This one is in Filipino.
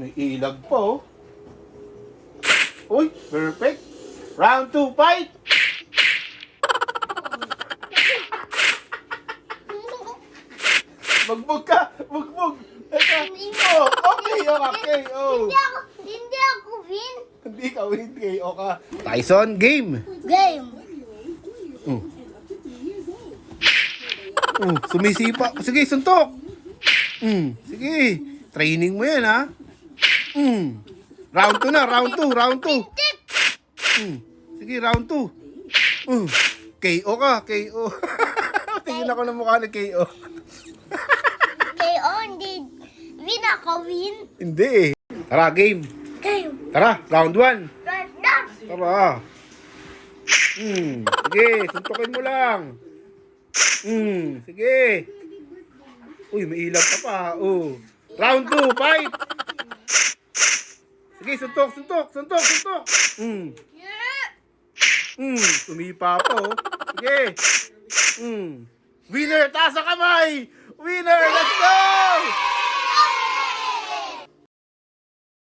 May ilag pa, oh. Uy, perfect. Round 2, fight! Bugbog ka! Bugbog! Eka! Oh, okay, okay, oh. Hindi ako win. Hindi ka win, KO ka. Tyson, game! Game. Sumisipa. Sige, suntok! Sige, training mo yan, ha? Round 2 na, round 2, round 2. Sige, round 2. KO ka, KO. Tingin ako ng mukha ni KO. KO, hindi. Win ako, win. Hindi eh. Tara, game. Game. Tara, round 1. Random. Tara. Sige, suntukin mo lang. Sige. Uy, may ilag ka pa. Oh. Round 2, fight. Sige, suntok, suntok, suntok, suntok. Sumipa pa, oh. Sige. Winner, taas ang kamay.